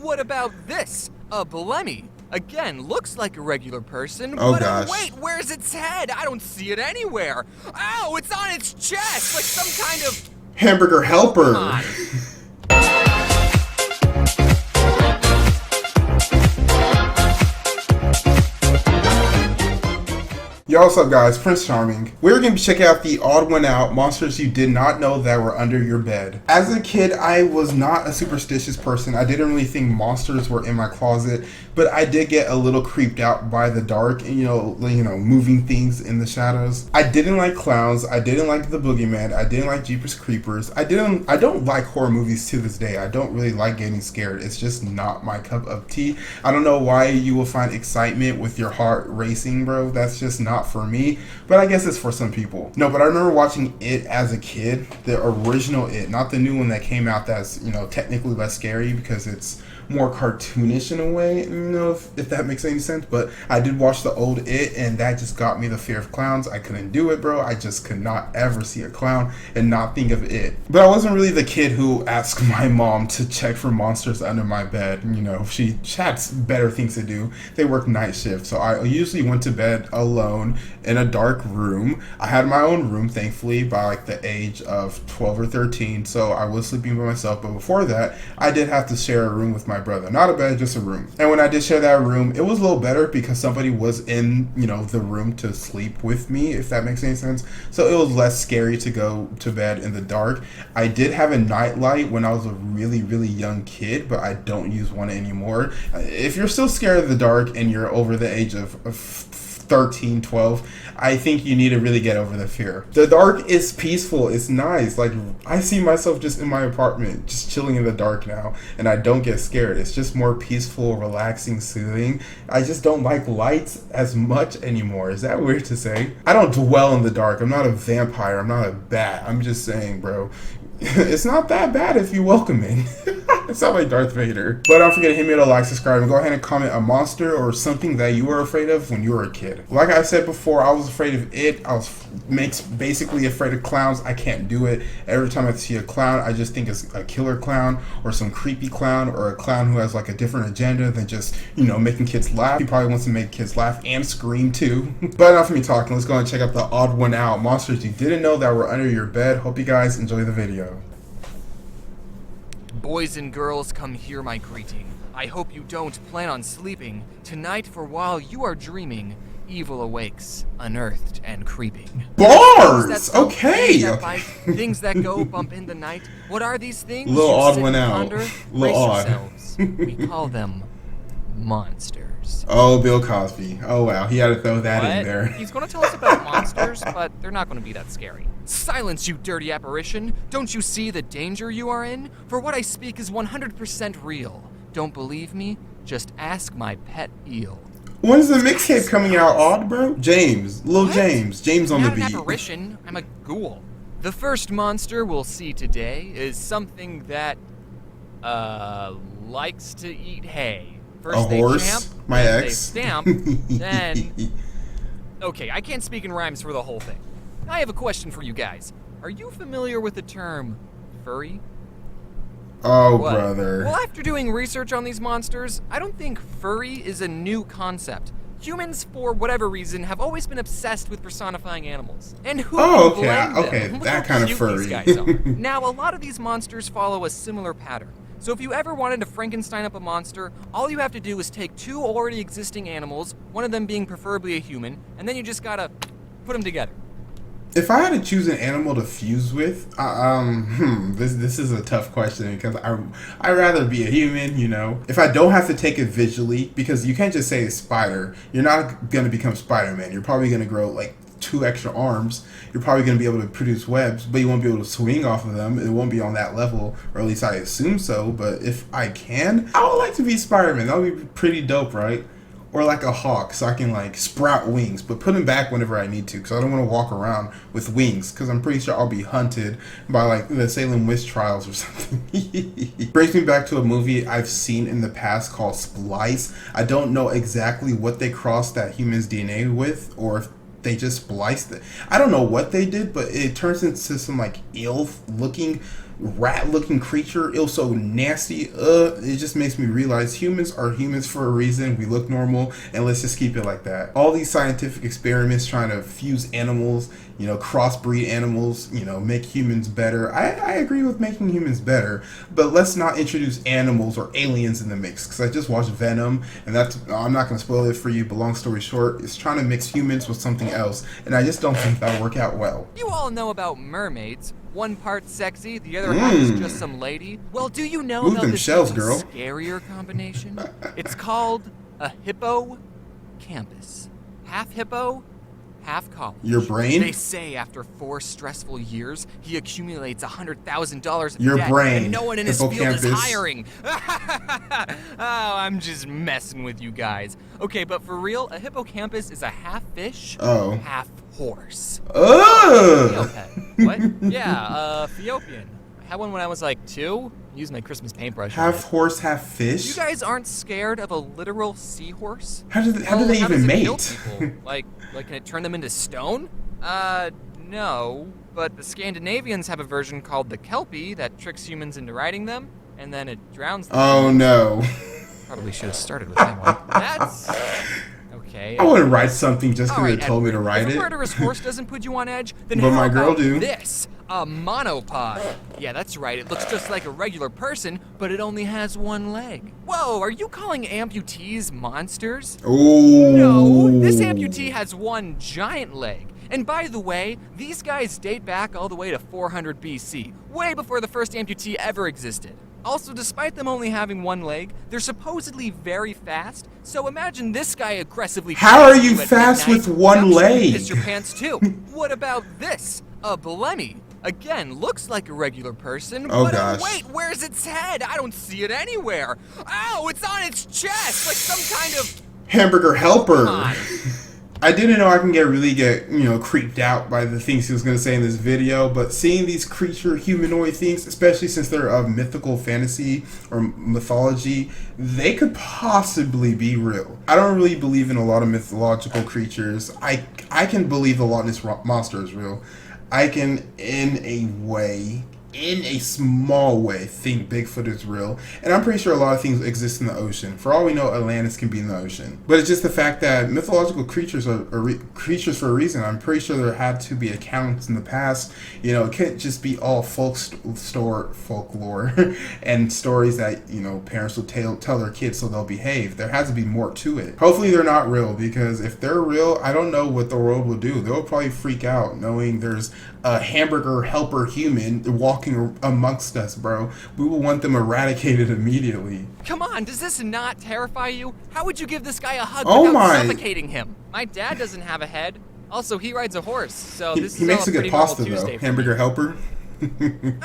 what about this? A Blemmy. Again, looks like a regular person, Oh but gosh. wait, where's its head? I don't see it anywhere. Ow, it's on its chest, like some kind of... Hamburger helper. Come on. Yo, what's up guys, Prince Charming. We're going to be checking out the odd one out, monsters you did not know that were under your bed. As a kid, I was not a superstitious person. I didn't really think monsters were in my closet, but I did get a little creeped out by the dark and, you know, moving things in the shadows. I didn't like clowns. I didn't like the boogeyman. I didn't like Jeepers Creepers. I don't like horror movies to this day. I don't really like getting scared. It's just not my cup of tea. I don't know why you will find excitement with your heart racing, bro. That's just not for me, but I guess it's for some people. No, but I remember watching It as a kid, the original It, not the new one that came out that's, you know, technically less scary because it's more cartoonish in a way, you know, if that makes any sense. But I did watch the old It, and that just got me the fear of clowns. I couldn't do it, bro. I just could not ever see a clown and not think of It. But I wasn't really the kid who asked my mom to check for monsters under my bed. You know, she had better things to do. They worked night shift, so I usually went to bed alone in a dark room. I had my own room, thankfully, by like the age of 12 or 13, so I was sleeping by myself. But before that, I did have to share a room with my brother. Not a bed, just a room. And when I did share that room, it was a little better because somebody was in, you know, the room to sleep with me, if that makes any sense. So it was less scary to go to bed in the dark. I did have a night light when I was a really, really young kid, but I don't use one anymore. If you're still scared of the dark and you're over the age of 13, 12, I think you need to really get over the fear. The dark is peaceful. It's nice. Like, I see myself just in my apartment, just chilling in the dark now, and I don't get scared. It's just more peaceful, relaxing, soothing. I just don't like lights as much anymore. Is that weird to say? I don't dwell in the dark. I'm not a vampire. I'm not a bat. I'm just saying, bro, it's not that bad if you welcome it. It sounds like Darth Vader. But don't forget to hit me with a like, subscribe, and go ahead and comment a monster or something that you were afraid of when you were a kid. Like I said before, I was afraid of It. I was basically afraid of clowns. I can't do it. Every time I see a clown, I just think it's a killer clown or some creepy clown or a clown who has like a different agenda than just, you know, making kids laugh. He probably wants to make kids laugh and scream too. But enough of me talking. Let's go and check out the odd one out, monsters you didn't know that were under your bed. Hope you guys enjoy the video. Boys and girls, come hear my greeting. I hope you don't plan on sleeping. Tonight, for while you are dreaming, evil awakes, unearthed and creeping. Bars! Okay! Things that go bump in the night. What are these things? Little You odd sit one and out. ponder? Little Brace odd. yourselves. We call them monsters. Oh, Bill Cosby. Oh, wow. He had to throw that in What? there. He's going to tell us about monsters, but they're not going to be that scary. Silence, you dirty apparition! Don't you see the danger you are in? For what I speak is 100% real. Don't believe me? Just ask my pet eel. When's the mixtape coming out, Odd, bro? James. Lil What? James on the Not an beat. apparition, I'm a ghoul. The first monster we'll see today is something that, likes to eat hay. First A they horse? champ, My then ex? they stamp, then... Okay, I can't speak in rhymes for the whole thing. I have a question for you guys. Are you familiar with the term furry? Oh, What? brother. Well, after doing research on these monsters, I don't think furry is a new concept. Humans, for whatever reason, have always been obsessed with personifying animals. And who Oh, can okay, blame them? okay, Look that how kind of cute furry. these guys are. Now, a lot of these monsters follow a similar pattern. So if you ever wanted to Frankenstein up a monster, all you have to do is take two already existing animals, one of them being preferably a human, and then you just gotta put them together. If I had to choose an animal to fuse with, this is a tough question because I'd rather be a human, you know. If I don't have to take it visually, because you can't just say a spider, you're not gonna become Spider-Man. You're probably gonna grow like 2 extra arms. You're probably gonna be able to produce webs, but you won't be able to swing off of them. It won't be on that level, or at least I assume so. But if I can, I would like to be Spider-Man. That would be pretty dope, right? Or like a hawk, so I can like sprout wings, but put them back whenever I need to, because I don't want to walk around with wings, because I'm pretty sure I'll be hunted by like the Salem witch trials or something. Brings me back to a movie I've seen in the past called Splice. I don't know exactly what they crossed that human's DNA with, or if they just spliced it. I don't know what they did, but it turns into some like eel looking rat-looking creature. It was so nasty. It just makes me realize humans are humans for a reason. We look normal, and let's just keep it like that. All these scientific experiments trying to fuse animals, crossbreed animals, make humans better. I agree with making humans better, but let's not introduce animals or aliens in the mix, because I just watched Venom, and I'm not going to spoil it for you, but long story short, it's trying to mix humans with something else, and I just don't think that'll work out well. You all know about mermaids. One part sexy, the other half is just some lady. Well, do you know about this shells, girl. scarier combination? It's called a hippocampus. Half hippo, half college. Your brain? They say after 4 stressful years, he accumulates $100,000 in Your debt, brain. and no one in his field is Hippocampus. hiring. Oh, I'm just messing with you guys. Okay, but for real, a hippocampus is a half fish, half horse. What? Yeah, Ethiopian. I had one when I was like 2. I used my Christmas paintbrush. Half horse, half fish? You guys aren't scared of a literal seahorse? How do they even mate? Kill people? like, can it turn them into stone? No. But the Scandinavians have a version called the Kelpie that tricks humans into riding them, and then it drowns them. Oh no. Probably should have started with that one. That's... Okay. I wouldn't write something just because Alright, they told me to write if it. a murderous horse doesn't put you on edge, then But how my girl about do. this? A monopod. Yeah, that's right. It looks just like a regular person, but it only has 1 leg. Whoa, are you calling amputees monsters? Oh. No, this amputee has 1 giant leg. And by the way, these guys date back all the way to 400 BC, way before the first amputee ever existed. Also, despite them only having 1 leg, they're supposedly very fast, so imagine this guy aggressively... How are you at fast midnight. with 1 That should leg? piss your pants too. What about this? A Blemmy. Again, looks like a regular person, Oh, but gosh. wait, where's its head? I don't see it anywhere. Ow, it's on its chest, like some kind of... Hamburger helper. Come on. I didn't know I can really get creeped out by the things he was going to say in this video, but seeing these creature humanoid things, especially since they're of mythical fantasy or mythology, they could possibly be real. I don't really believe in a lot of mythological creatures. I can believe the Loch Ness Monster is real. I can, in a small way, think Bigfoot is real. And I'm pretty sure a lot of things exist in the ocean. For all we know, Atlantis can be in the ocean. But it's just the fact that mythological creatures are creatures for a reason. I'm pretty sure there had to be accounts in the past. It can't just be all folklore and stories that, parents will tell their kids so they'll behave. There has to be more to it. Hopefully they're not real, because if they're real, I don't know what the world will do. They'll probably freak out knowing there's a hamburger helper human walking amongst us, bro. We will want them eradicated immediately. Come on, does this not terrify you? How would you give this guy a hug Oh without my. suffocating him? My dad doesn't have a head. Also, he rides a horse, so this He is makes all a good pretty normal pasta Tuesday though. for Hamburger me. helper.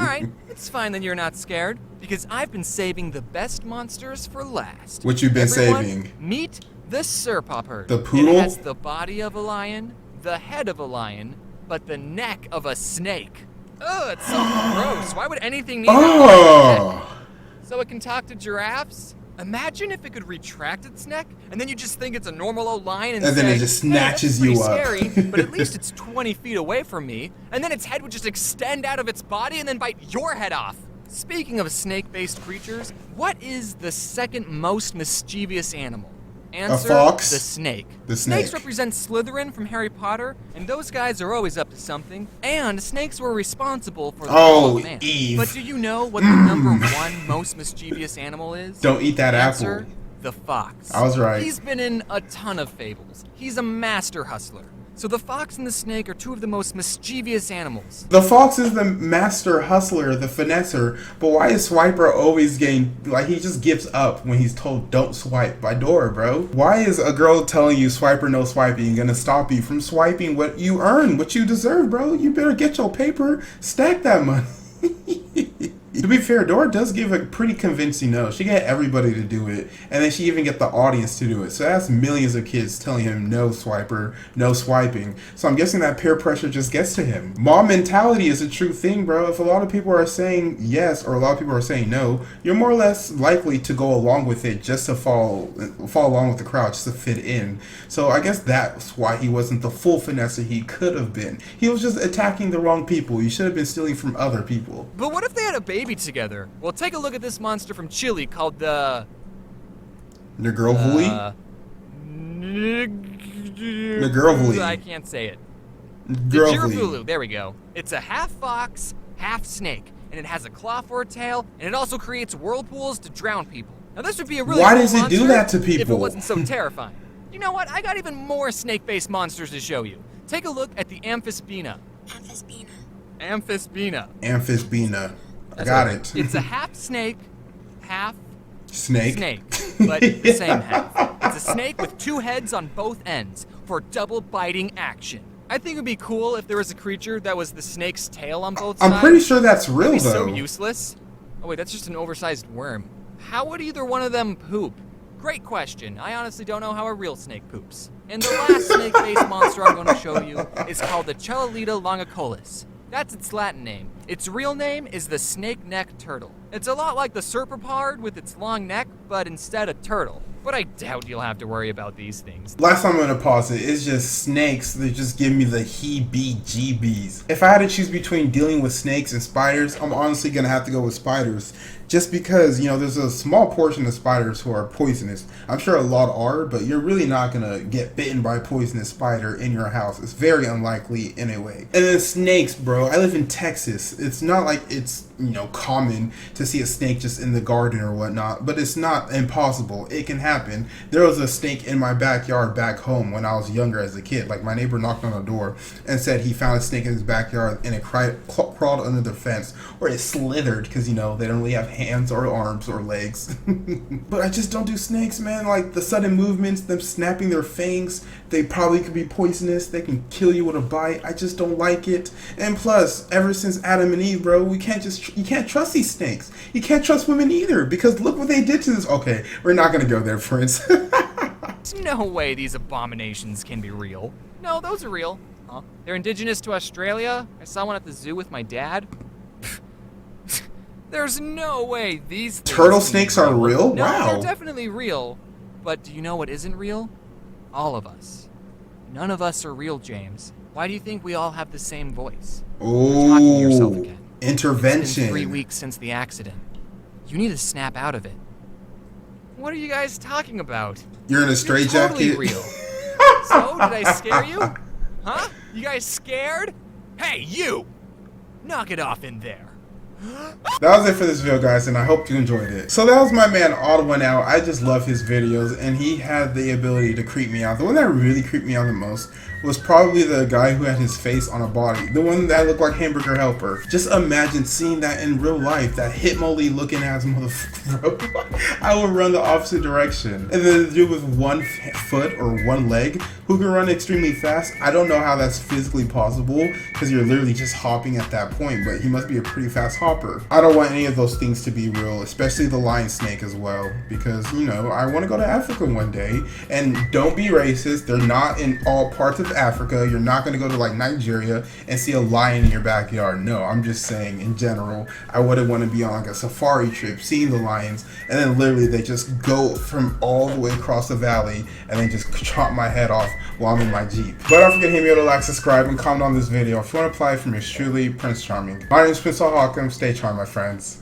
Alright, it's fine that you're not scared, because I've been saving the best monsters for last. What you've been Everyone, saving? Meet the Serpopper. The poodle? It has the body of a lion, the head of a lion, but the neck of a snake. Ugh, it's so gross. Why would anything need a Oh. neck? So it can talk to giraffes? Imagine if it could retract its neck, and then you just think it's a normal old lion and And then say, it just "Hey, snatches that's pretty you up." scary, but at least it's 20 feet away from me, and then its head would just extend out of its body and then bite your head off. Speaking of snake-based creatures, what is the second most mischievous animal? Answer, fox? the snake. The Snakes snake. represent Slytherin from Harry Potter, and those guys are always up to something. And snakes were responsible for the fall of man. Eve. But do you know what the number 1 most mischievous animal is? Don't eat that Answer, apple. the fox. I was right. He's been in a ton of fables. He's a master hustler. So the fox and the snake are 2 of the most mischievous animals. The fox is the master hustler, the finesser, but why is Swiper always getting, he just gives up when he's told don't swipe by Dora, bro? Why is a girl telling you Swiper no swiping gonna stop you from swiping what you earn, what you deserve, bro? You better get your paper, stack that money. To be fair, Dora does give a pretty convincing no. She get everybody to do it, and then she even get the audience to do it. So that's millions of kids telling him no swiper, no swiping. So I'm guessing that peer pressure just gets to him. Mom mentality is a true thing, bro. If a lot of people are saying yes or a lot of people are saying no, you're more or less likely to go along with it just to fall along with the crowd, just to fit in. So I guess that's why he wasn't the full finesser he could have been. He was just attacking the wrong people. He should have been stealing from other people. But what if they had a baby together? Well, take a look at this monster from Chile called the Negervuli? Negervuli. I can't say it. Negervuli. Negervuli, there we go. It's a half fox, half snake, and it has a claw for a tail, and it also creates whirlpools to drown people. Now this would be a really Why cool does it do monster that to people? if it wasn't so terrifying. You know what? I got even more snake-based monsters to show you. Take a look at the Amphisbaena. Amphisbaena. Amphisbaena. I got it. It's a half snake, half Snake. but the same half. It's a snake with two heads on both ends for double biting action. I think it would be cool if there was a creature that was the snake's tail on both sides. I'm pretty sure that's real, That'd be though. so useless. Oh wait, that's just an oversized worm. How would either one of them poop? Great question. I honestly don't know how a real snake poops. And the last snake-based monster I'm going to show you is called the Chelolita longicollis. That's its Latin name. Its real name is the snake-neck turtle. It's a lot like the serpapard with its long neck, but instead a turtle. But I doubt you'll have to worry about these things. Last time I'm gonna pause it, it's just snakes. They just give me the heebie-jeebies. If I had to choose between dealing with snakes and spiders, I'm honestly gonna have to go with spiders. Just because, you know, there's a small portion of spiders who are poisonous. I'm sure a lot are, but you're really not gonna get bitten by a poisonous spider in your house. It's very unlikely anyway. And then snakes, bro. I live in Texas. It's not like it's, you know, common to see a snake just in the garden or whatnot, but it's not impossible. It can happen. There was a snake in my backyard back home when I was younger as a kid. Like, my neighbor knocked on the door and said he found a snake in his backyard and it crawled under the fence, or it slithered, because, you know, they don't really have hands or arms or legs. But I just don't do snakes, man. Like, the sudden movements, them snapping their fangs, they probably could be poisonous. They can kill you with a bite. I just don't like it. And plus, ever since Adam and Eve, bro, you can't trust these snakes. You can't trust women either, because look what they did to this. Okay, we're not gonna go there, Prince. There's no way these abominations can be real. No, those are real. Huh? They're indigenous to Australia. I saw one at the zoo with my dad. There's no way these things Turtle can be snakes are real? No, Wow. they're definitely real. But do you know what isn't real? All of us. None of us are real, James. Why do you think we all have the same voice? You're talking to yourself Oh, again. intervention. It's been 3 weeks since the accident. You need to snap out of it. What are you guys talking about? You're in a You're straitjacket. totally real. So, did I scare you? Huh? You guys scared? Hey, you! Knock it off in there. That was it for this video, guys, and I hope you enjoyed it. So that was my man TheOdd1sOut. I just love his videos, and he had the ability to creep me out. The one that really creeped me out the most was probably the guy who had his face on a body. The one that looked like Hamburger Helper. Just imagine seeing that in real life. That Hitmonlee looking ass motherfucker, bro. I would run the opposite direction. And then the dude with one foot or one leg who can run extremely fast. I don't know how that's physically possible, because you're literally just hopping at that point, but he must be a pretty fast hopper. I don't want any of those things to be real, especially the lion snake as well, because, you know, I want to go to Africa one day. And don't be racist, they're not in all parts of Africa. You're not going to go to like Nigeria and see a lion in your backyard. No, I'm just saying in general, I wouldn't want to be on like a safari trip seeing the lions, and then literally they just go from all the way across the valley and then just chop my head off while I'm in my Jeep. But don't forget to hit me with a like, subscribe, and comment on this video if you want to apply from yours truly, Prince Charming. My name is Prince Ohakam. Stay charmed, my friends.